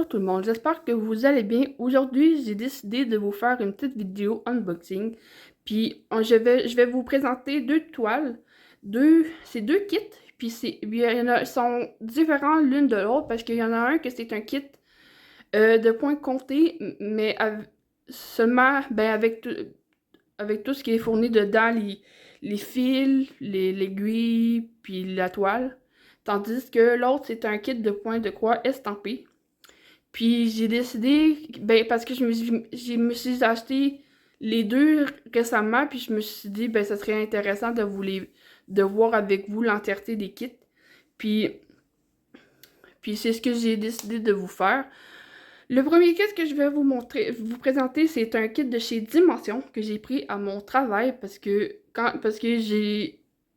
Bonjour tout le monde, j'espère que vous allez bien. Aujourd'hui, j'ai décidé de vous faire une petite vidéo unboxing. Puis je vais vous présenter deux toiles, c'est deux kits. Puis il y en a, ils sont différents l'une de l'autre parce qu'il y en a un que c'est un kit de points comptés, mais seulement avec tout ce qui est fourni dedans, les fils, l'aiguille, puis la toile. Tandis que l'autre, c'est un kit de points de croix estampés. Puis j'ai décidé, ben parce que je me suis acheté les deux récemment, puis je me suis dit, ben ça serait intéressant de voir avec vous l'entièreté des kits. Puis, puis c'est ce que j'ai décidé de vous faire. Le premier kit que je vais vous présenter, c'est un kit de chez Dimension que j'ai pris à mon travail parce que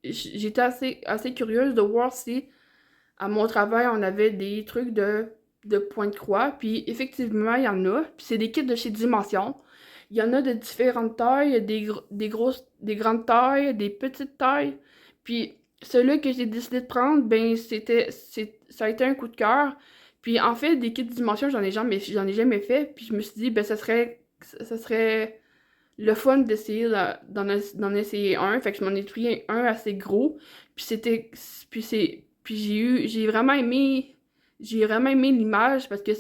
j'étais assez curieuse de voir si à mon travail, on avait des trucs de point de croix. Puis effectivement, il y en a. Puis c'est des kits de chez Dimension. Il y en a de différentes tailles, des grandes tailles, des petites tailles. Puis celui que j'ai décidé de prendre, ben ça a été un coup de cœur. Puis en fait, des kits de Dimension, j'en ai jamais fait. Puis je me suis dit, ben ça serait le fun d'essayer d'en essayer un. Fait que je m'en ai pris un assez gros. Puis c'était. Puis j'ai vraiment aimé l'image parce que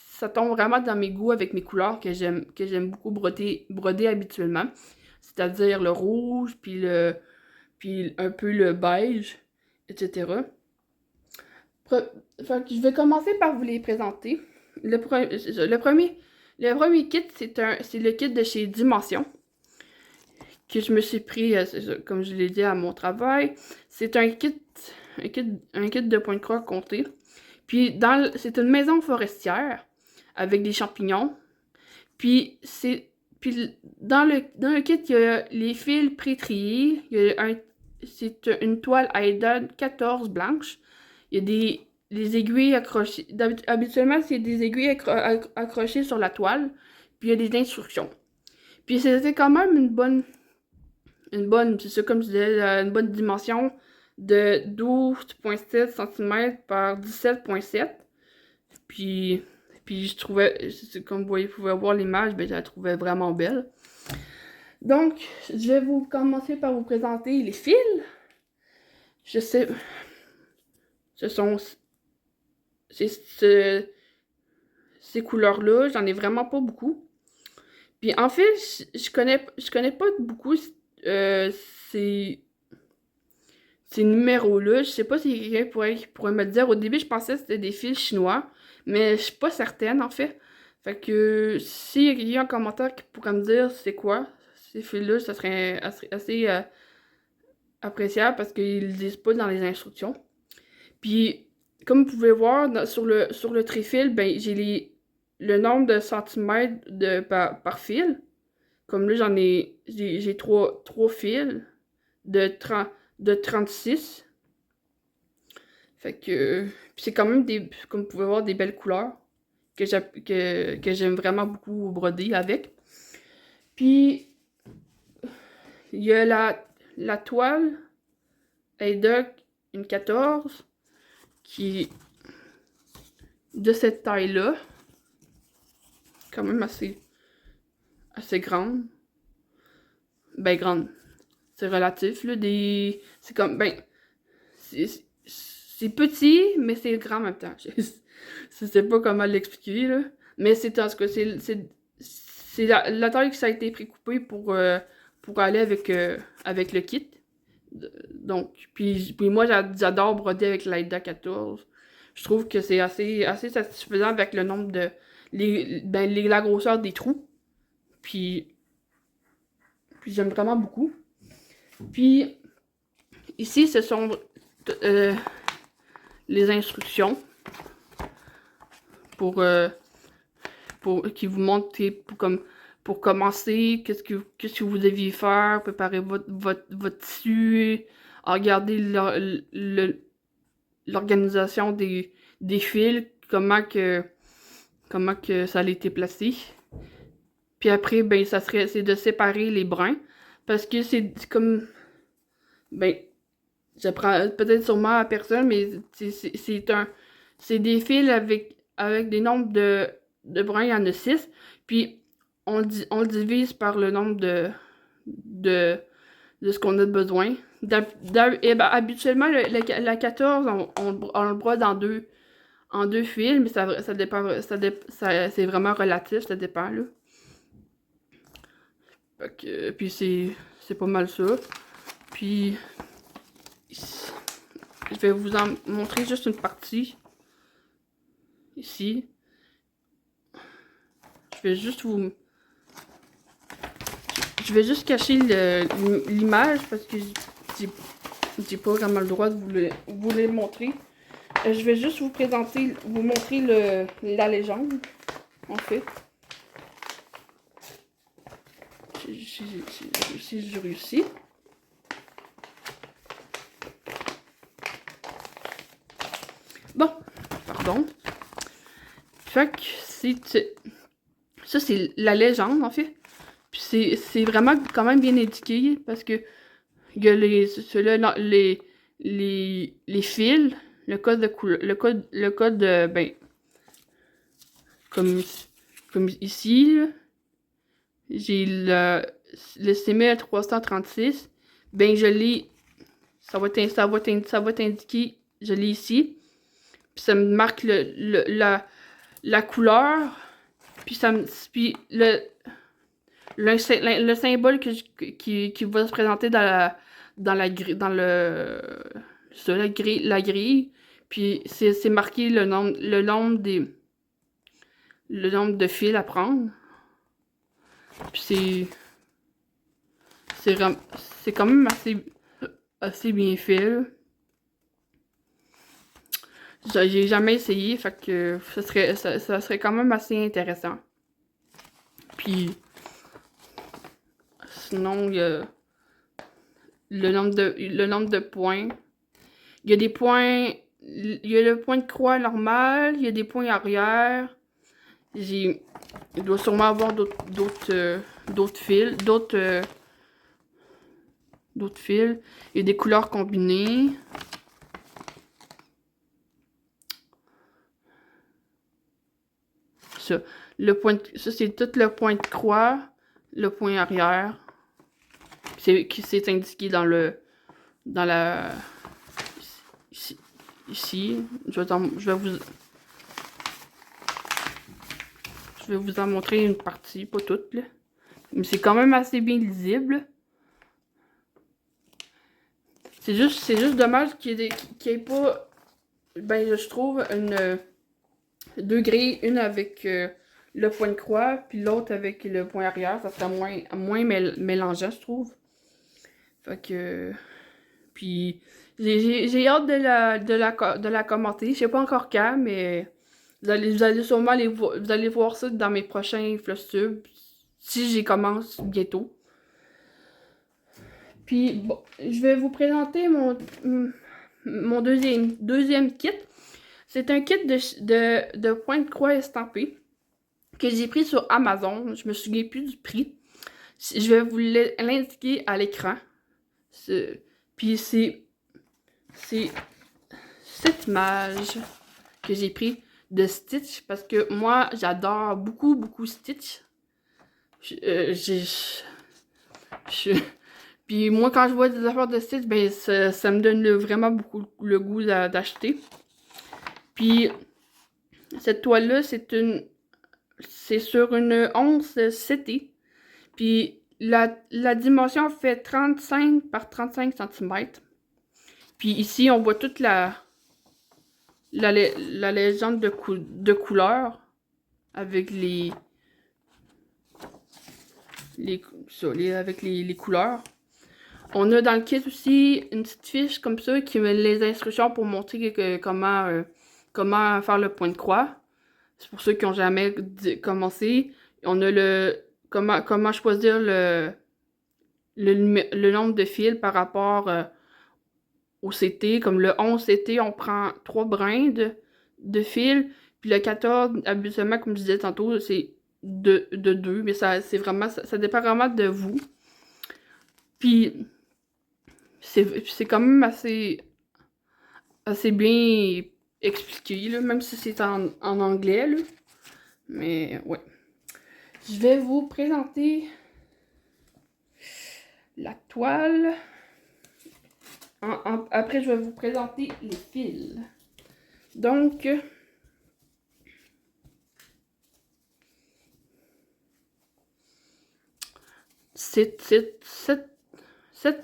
ça tombe vraiment dans mes goûts avec mes couleurs que j'aime beaucoup broder habituellement. C'est-à-dire le rouge, puis un peu le beige, etc. Fait que je vais commencer par vous les présenter. Le premier kit, c'est le kit de chez Dimension que je me suis pris, comme je l'ai dit, à mon travail. C'est un kit de point de croix compté. Puis c'est une maison forestière avec des champignons. Puis dans le kit, il y a les fils pré-triés. C'est une toile Aida 14 blanche. Il y a les aiguilles accrochées. Habituellement, c'est des aiguilles accrochées sur la toile. Puis il y a des instructions. Puis c'était quand même c'est ça comme je disais, une bonne dimension de 12,7 cm par 17,7. Puis, puis je trouvais, comme vous pouvez voir l'image, ben, je la trouvais vraiment belle. Donc, je vais vous commencer par vous présenter les fils. Je sais, ce sont ces couleurs-là, j'en ai vraiment pas beaucoup. Puis en fait, je connais pas beaucoup euh, ces, ces numéros-là. Je sais pas si quelqu'un pourrait me le dire. Au début, je pensais que c'était des fils chinois, mais je suis pas certaine en fait. Fait que s'il y a un commentaire qui pourrait me dire c'est quoi ces fils-là, ça serait assez appréciable parce qu'ils le disent pas dans les instructions. Puis, comme vous pouvez voir sur le tréfil, ben le nombre de centimètres par fil. Comme là, j'ai trois fils de 36. Fait que, puis c'est quand même comme vous pouvez voir, des belles couleurs que j'aime vraiment beaucoup broder avec. Puis, il y a la toile Aida une 14 qui est de cette taille-là, quand même assez grande. Ben grande, c'est relatif, là, c'est comme, ben, c'est petit, mais c'est grand en même temps. Je sais pas comment l'expliquer, là. Mais en tout cas, c'est la taille que ça a été précoupé pour aller avec le kit. Donc, puis moi, j'adore broder avec l'AIDA 14. Je trouve que c'est assez satisfaisant avec le nombre la grosseur des trous. Puis, puis j'aime vraiment beaucoup. Puis, ici, ce sont euh, les instructions pour, qui vous montrent pour commencer, qu'est-ce que vous deviez faire, préparer votre tissu, regarder l'organisation des fils, comment que ça a été placé. Puis après, ben, c'est de séparer les brins, parce que c'est comme, ben, j'apprends peut-être sûrement à personne, mais c'est des fils avec des nombres de brins, il y en a 6. Puis on le divise par le nombre de ce qu'on a besoin. Et ben, habituellement, la 14, on le brode en deux fils, mais ça dépend, c'est vraiment relatif, ça dépend, là. Fait que, puis c'est pas mal ça. Puis, je vais vous en montrer juste une partie. Ici. Je vais juste vous... Je vais juste cacher l'image parce que j'ai pas vraiment le droit de vous les montrer. Je vais juste vous montrer la légende, en fait. Si j'ai réussi. Bon, pardon. Fait que ça, c'est la légende, en fait. Puis c'est vraiment quand même bien indiqué parce que il y a les fils, le code de couleur, le code de, ben, comme ici, j'ai le CML 336, ben je l'ai, ça va être indiqué, je l'ai ici, puis ça me marque la couleur, puis le symbole qui va se présenter dans la grille, puis c'est marqué le nombre de fils à prendre. Puis c'est quand même assez bien fait, là. J'ai jamais essayé, fait que ça serait quand même assez intéressant. Puis sinon, il y a le nombre de points. Il y a des points, il y a le point de croix normal, il y a des points arrière. Il doit sûrement avoir d'autres fils, d'autres fils. Il y a des couleurs combinées. Ça, ça c'est tout le point de croix, le point arrière. C'est indiqué dans la ici. Je vais vous en montrer une partie, pas toute, là. Mais c'est quand même assez bien lisible. C'est juste dommage qu'il y ait pas, ben, je trouve, deux grilles, une avec le point de croix, puis l'autre avec le point arrière. Ça serait moins mélangeant, je trouve. Fait que... Puis, j'ai hâte de la commenter. Je sais pas encore quand, mais vous allez sûrement vous allez voir ça dans mes prochains Flosstube, si j'y commence bientôt. Puis, bon, je vais vous présenter mon deuxième kit. C'est un kit de points de croix estampés que j'ai pris sur Amazon. Je me souviens plus du prix. Je vais vous l'indiquer à l'écran. Puis c'est cette image que j'ai pris de Stitch parce que moi j'adore beaucoup Stitch. Puis moi quand je vois des affaires de Stitch, ben ça me donne vraiment beaucoup le goût d'acheter. Puis cette toile là c'est sur une 11 CT. Puis la dimension fait 35 par 35 cm. Puis ici, on voit toute la légende de couleurs avec avec les couleurs. On a dans le kit aussi une petite fiche comme ça qui met les instructions pour montrer comment faire le point de croix. C'est pour ceux qui n'ont jamais commencé. On a comment choisir le nombre de fils par rapport au CT. Comme le 11 CT, on prend 3 brins de fils. Puis le 14, habituellement, comme je disais tantôt, c'est de 2. Mais ça dépend vraiment de vous. Puis c'est quand même assez bien expliquer, là, même si c'est en anglais, là. Mais ouais. Je vais vous présenter la toile. Après, je vais vous présenter les fils. Donc, cette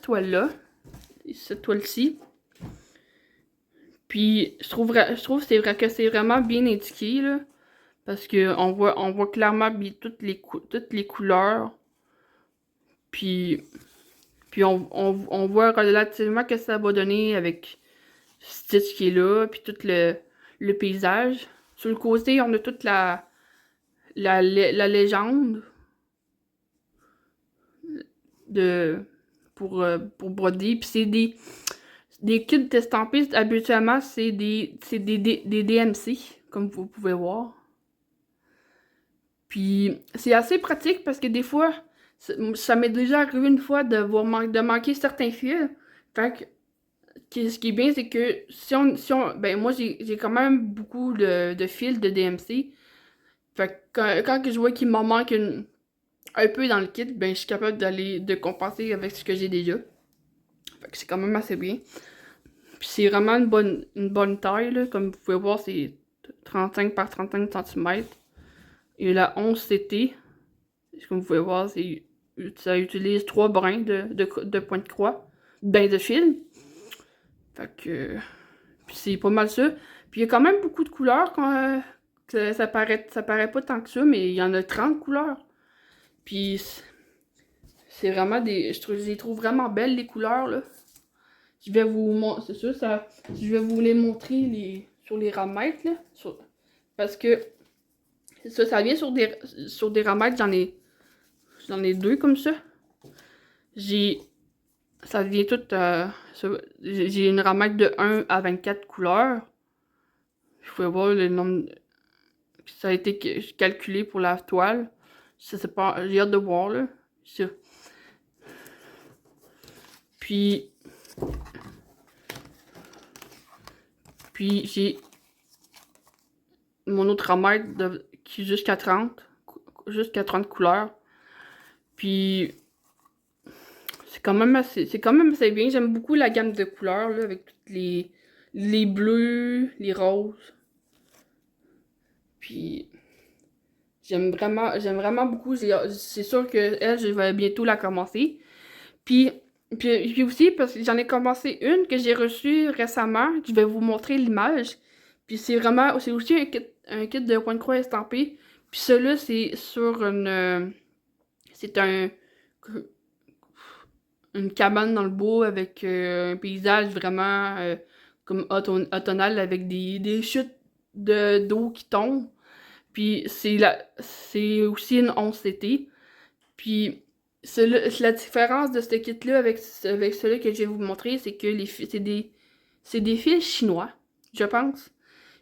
toile-là, cette toile-ci, puis je trouve c'est vrai que c'est vraiment bien indiqué, là, parce que on voit clairement toutes les couleurs, puis on voit relativement que ça va donner avec Stitch qui est là, puis tout le paysage. Sur le côté, on a toute la légende pour broder. Puis c'est des kits estampés, habituellement, c'est des DMC, comme vous pouvez voir. Puis c'est assez pratique parce que des fois, ça m'est déjà arrivé une fois de manquer certains fils. Fait que ce qui est bien, c'est que si on ben moi j'ai quand même beaucoup de fils de DMC. Fait que quand je vois qu'il m'en manque un peu dans le kit, ben je suis capable de compenser avec ce que j'ai déjà. Fait que c'est quand même assez bien. Puis c'est vraiment une bonne taille, là. Comme vous pouvez voir, c'est 35 par 35 cm. Et la 11 CT. Comme vous pouvez voir, ça utilise 3 brins de point de croix. Ben de fil. Fait que. Puis c'est pas mal ça. Puis il y a quand même beaucoup de couleurs. Ça paraît pas tant que ça, mais il y en a 30 couleurs. Puis c'est vraiment je les trouve vraiment belles, les couleurs, là. Je vais vous c'est ça, je vais vous les montrer sur les ramètres, là. Parce que ça vient sur des ramètres, j'en ai deux comme ça. Ça vient tout, j'ai une ramette de 1 à 24 couleurs. Je pouvais voir le nombre, ça a été calculé pour la toile. Ça, c'est pas, j'ai hâte de voir, là. Ça. Puis j'ai mon autre ramette qui est jusqu'à 30 couleurs. Puis c'est quand même assez bien. J'aime beaucoup la gamme de couleurs, là, avec toutes les bleus, les roses. Puis j'aime vraiment beaucoup. C'est sûr que elle, je vais bientôt la commencer. Puis aussi, parce que j'en ai commencé une que j'ai reçue récemment. Je vais vous montrer l'image. Puis c'est aussi un kit de point de croix estampé. Puis celui-là, c'est une cabane dans le bois avec un paysage vraiment comme automnal avec des chutes d'eau qui tombent. Puis c'est aussi une 11 CT. Puis la différence de ce kit-là avec celui que je vais vous montrer, c'est que c'est des fils chinois, je pense.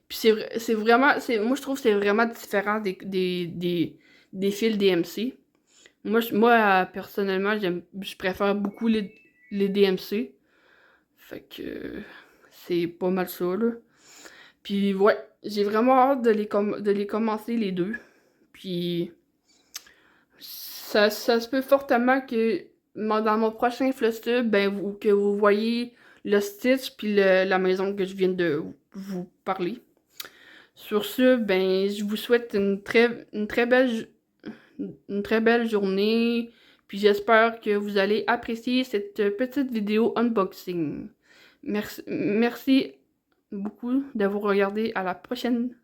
Puis c'est vraiment, moi je trouve que c'est vraiment différent des fils DMC. Moi personnellement, je préfère beaucoup les DMC. Fait que c'est pas mal ça, là. Puis ouais, j'ai vraiment hâte de les commencer les deux. Puis ça se peut fortement que dans mon prochain Flustube, ben que vous voyez le Stitch puis la maison que je viens de vous parler. Sur ce, ben je vous souhaite une très belle journée. Puis j'espère que vous allez apprécier cette petite vidéo unboxing. Merci beaucoup d'avoir regardé. À la prochaine.